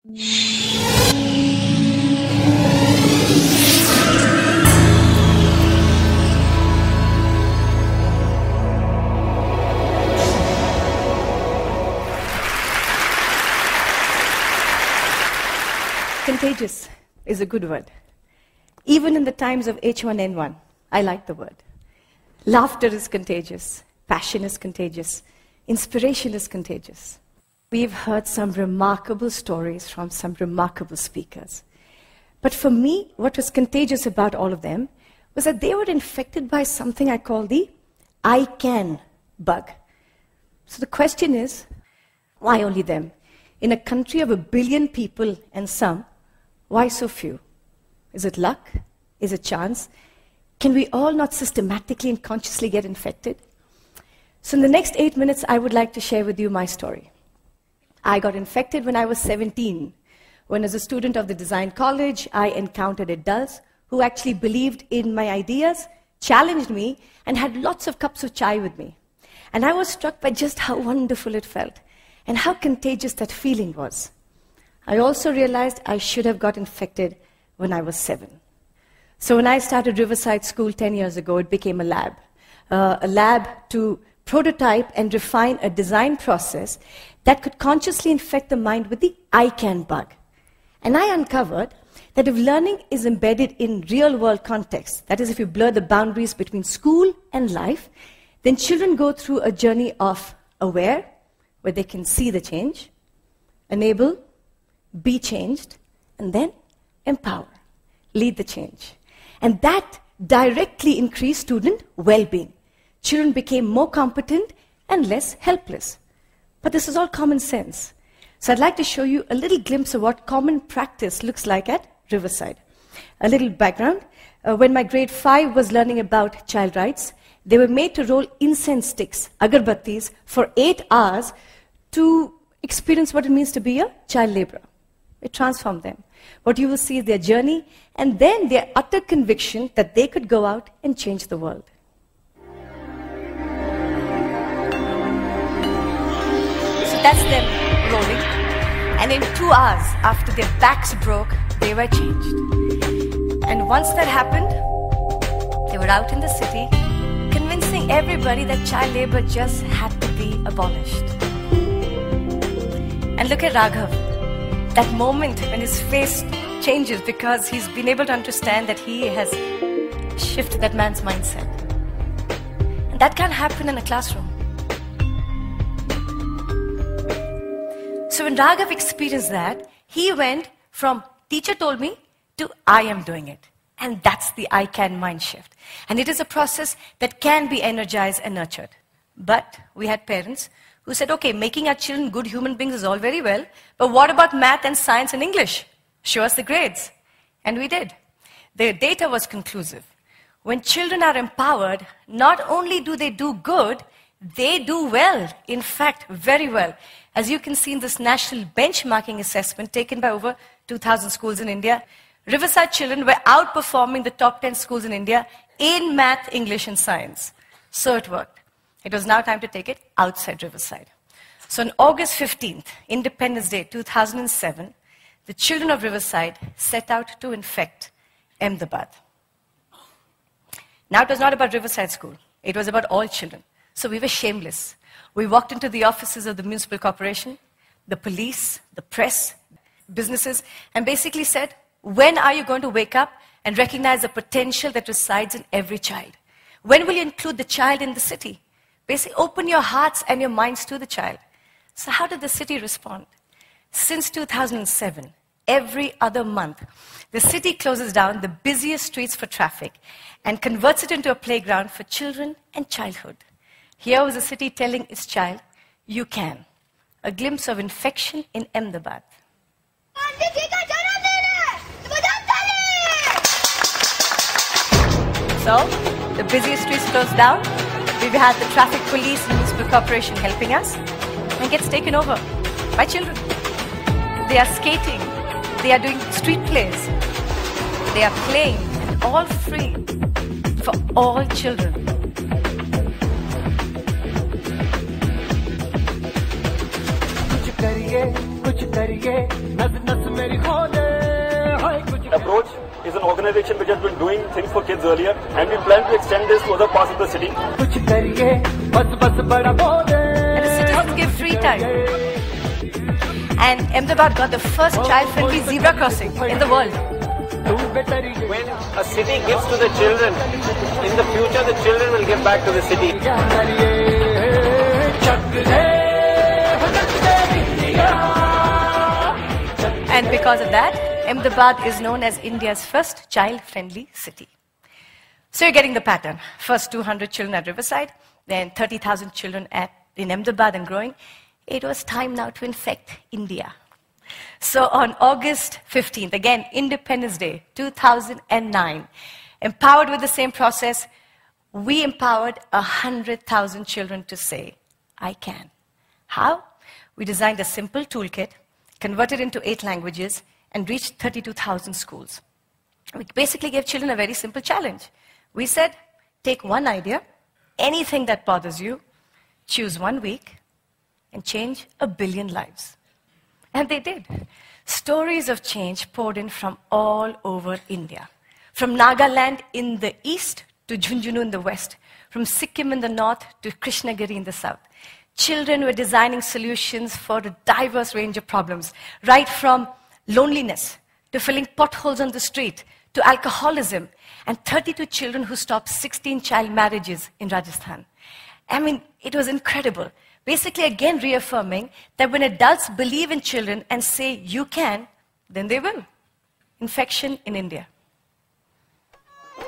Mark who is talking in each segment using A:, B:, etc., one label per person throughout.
A: Contagious is a good word. Even in the times of H1N1, I like the word. Laughter is contagious. Passion is contagious. Inspiration is contagious. We've heard some remarkable stories from some remarkable speakers. But for me, what was contagious about all of them was that they were infected by something I call the I can bug. So the question is, why only them? In a country of 1 billion people and some, why so few? Is it luck? Is it chance? Can we all not systematically and consciously get infected? So in the next 8 minutes, I would like to share with you my story. I got infected when I was 17, when as a student of the design college, I encountered adults who actually believed in my ideas, challenged me, and had lots of cups of chai with me. And I was struck by just how wonderful it felt, and how contagious that feeling was. I also realized I should have got infected when I was 7. So when I started Riverside School 10 years ago, it became a lab to prototype and refine a design process that could consciously infect the mind with the I can bug. And I uncovered that if learning is embedded in real-world context, that is, if you blur the boundaries between school and life, then children go through a journey of aware, where they can see the change, enable, be changed, and then empower, lead the change. And that directly increased student well-being. Children became more competent and less helpless. But this is all common sense. So I'd like to show you a little glimpse of what common practice looks like at Riverside. A little background. When my grade 5 was learning about child rights, they were made to roll incense sticks, agarbattis, for 8 hours to experience what it means to be a child laborer. It transformed them. What you will see is their journey and then their utter conviction that they could go out and change the world. So that's them rolling. And in 2 hours, after their backs broke, they were changed. And once that happened, they were out in the city, convincing everybody that child labor just had to be abolished. And look at Raghav. That moment when his face changes because he's been able to understand that he has shifted that man's mindset. And that can't happen in a classroom. So when Raghav experienced that, he went from teacher told me to I am doing it. And that's the I can mind shift. And it is a process that can be energized and nurtured. But we had parents who said, okay, making our children good human beings is all very well, but what about math and science and English? Show us the grades. And we did. The data was conclusive. When children are empowered, not only do they do good, they do well. In fact, very well. As you can see in this national benchmarking assessment taken by over 2,000 schools in India, Riverside children were outperforming the top 10 schools in India in math, English, and science. So it worked. It was now time to take it outside Riverside. So on August 15th, Independence Day 2007, the children of Riverside set out to infect Ahmedabad. Now it was not about Riverside School. It was about all children. So we were shameless. We walked into the offices of the municipal corporation, the police, the press, businesses, and basically said, when are you going to wake up and recognize the potential that resides in every child? When will you include the child in the city? Basically, open your hearts and your minds to the child. So how did the city respond? Since 2007, every other month, the city closes down the busiest streets for traffic and converts it into a playground for children and childhood. Here was the city telling its child, you can. A glimpse of infection in Ahmedabad. So, the busiest streets closed down. We've had the traffic police and municipal corporation helping us, and gets taken over by children. They are skating, they are doing street plays, they are playing, and all free for all children.
B: कुछ करिए नस नस Approach is an organization which has been doing things for kids earlier, and we plan to extend this to other parts of the city.
A: And the citizens give free time. And Ahmedabad got the first child-friendly zebra crossing in the world.
C: When a city gives to the children, in the future the children will give back to the city.
A: And because of that, Ahmedabad is known as India's first child-friendly city. So you're getting the pattern. First 200 children at Riverside, then 30,000 children in Ahmedabad and growing. It was time now to infect India. So on August 15th, again, Independence Day, 2009, empowered with the same process, we empowered 100,000 children to say, I can. How? We designed a simple toolkit, converted into 8 languages, and reached 32,000 schools. We basically gave children a very simple challenge. We said, take one idea, anything that bothers you, choose 1 week, and change 1 billion lives. And they did. Stories of change poured in from all over India. From Nagaland in the east to Jhunjhunu in the west. From Sikkim in the north to Krishnagiri in the south. Children were designing solutions for a diverse range of problems. Right from loneliness to filling potholes on the street to alcoholism. And 32 children who stopped 16 child marriages in Rajasthan. I mean, it was incredible. Basically, again, reaffirming that when adults believe in children and say, you can, then they will. Infection in India.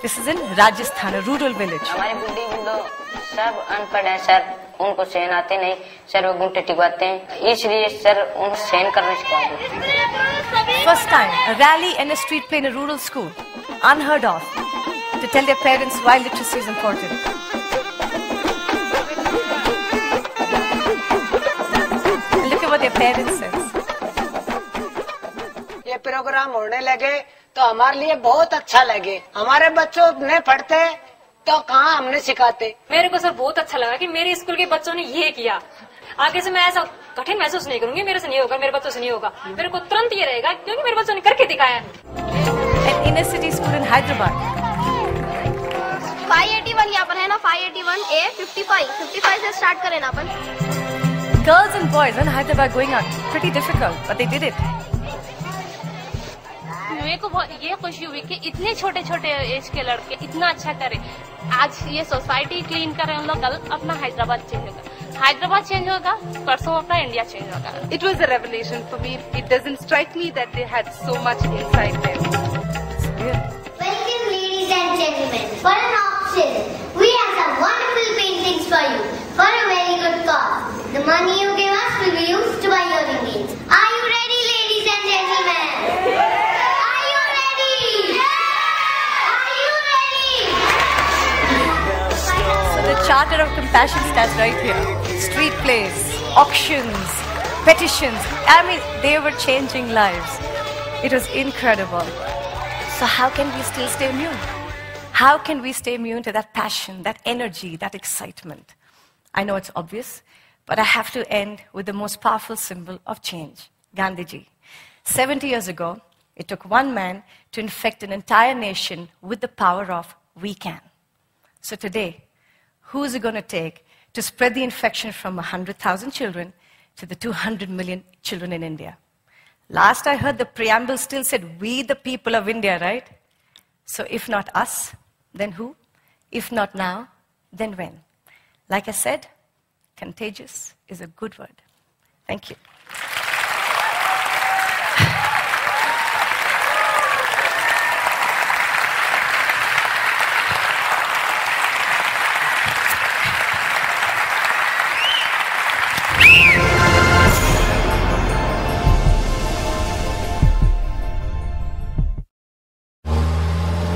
A: This is in Rajasthan, a rural village. First time, a rally and a street play in a rural school. Unheard of. To tell their parents why literacy is important. What their parents says.
D: ये programme होने लगे तो हमारे लिए बहुत अच्छा लगे. हमारे बच्चों ने पढ़ते तो कहाँ हमने सिखाते.
E: मेरे को सर बहुत अच्छा लगा कि मेरे स्कूल के बच्चों ने ये किया. आगे से मैं ऐसा कठिन महसूस नहीं करूंगी. मेरे से नहीं होगा, मेरे बच्चों से नहीं होगा. मेरे को तुरंत ये रहेगा क्योंकि मेरे बच्चों ने करके दिखाया.
A: An inner city school in Hyderabad.
F: 581 यहाँ पर है ना. 581A 55 से स्टार्ट करें ना अपन.
A: Girls and boys in Hyderabad going out. Pretty difficult, but they did it.
G: मेरे को ये खुशी हुई कि इतने छोटे छोटे एज के लड़के इतना अच्छा करे. आज ये सोसाइटी क्लीन कर रहे हैं हम लोग. कल अपना हैदराबाद चेंज होगा. हैदराबाद चेंज होगा, परसों अपना इंडिया चेंज होगा.
H: It was a revelation for me. It doesn't strike me that they had so much inside them.
F: Welcome, ladies and gentlemen, for an auction. We have some wonderful paintings for you for a very good cause. The money you give us will be used to buy your remains. Are you ready, ladies and gentlemen? Are you ready? Are you ready?
A: So the charter of compassion starts right here. Street plays, auctions, petitions. I mean, they were changing lives. It was incredible. So how can we still stay immune? How can we stay immune to that passion, that energy, that excitement? I know it's obvious. But I have to end with the most powerful symbol of change, Gandhiji. 70 years ago, it took one man to infect an entire nation with the power of we can. So today, who is it going to take to spread the infection from 100,000 children to the 200 million children in India? Last I heard, the preamble still said, we the people of India, right? So if not us, then who? If not now, then when? Like I said, contagious is a good word. Thank you.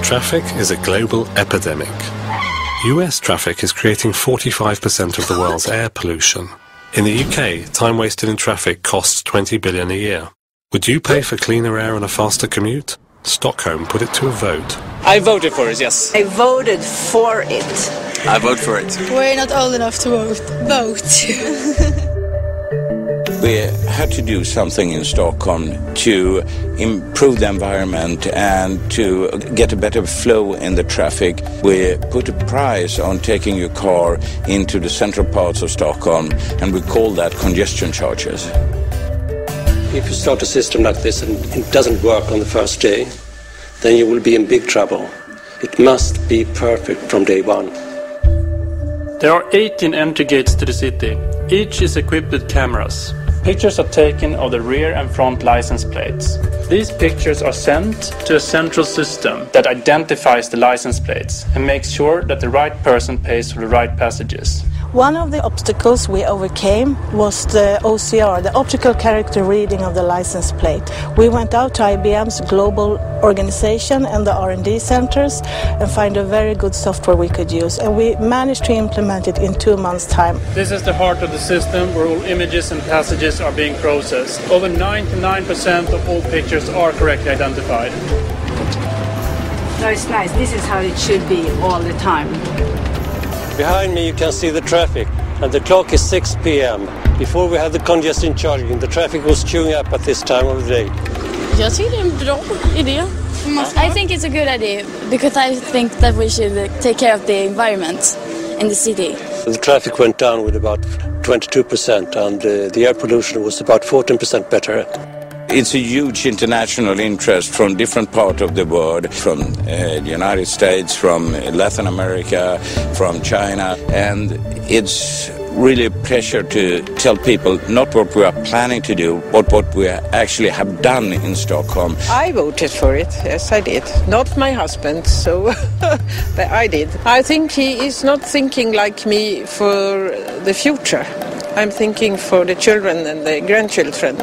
I: Traffic is a global epidemic. US traffic is creating 45% of the world's air pollution. In the UK, time wasted in traffic costs 20 billion a year. Would you pay for cleaner air and a faster commute? Stockholm put it to a vote.
C: I voted for it, yes.
J: I voted for it.
C: I vote for it.
K: We're not old enough to vote. We had to do something in Stockholm to improve the environment and to get a better flow in the traffic. We put a price on taking your car into the central parts of Stockholm, and we call that congestion charges.
L: If you start a system like this and it doesn't work on the first day, then you will be in big trouble. It must be perfect from day one.
M: There are 18 entry gates to the city. Each is equipped with cameras. Pictures are taken of the rear and front license plates. These pictures are sent to a central system that identifies the license plates and makes sure that the right person pays for the right passages.
N: One of the obstacles we overcame was the OCR, the optical character reading of the license plate. We went out to IBM's global organization and the R&D centers and find a very good software we could use, and we managed to implement it in 2 months' time.
M: This is the heart of the system where all images and passages are being processed. Over 99% of all pictures are correctly identified.
O: No, it's nice. This is how it should be all the time.
L: Behind me you can see the traffic, and the clock is 6 p.m. Before we had the congestion charging, the traffic was queuing up at this time of the day.
P: Jag tycker det är en bra idé. I think it's a good idea because I think that we should take care of the environment in the city.
L: The traffic went down with about 22% and the air pollution was about 14% better.
K: It's a huge international interest from different parts of the world, from the United States, from Latin America, from China, and it's really a pleasure to tell people not what we are planning to do, but what we actually have done in Stockholm.
J: I voted for it, yes I did. Not my husband, so but I did. I think he is not thinking like me for the future. I'm thinking for the children and the grandchildren.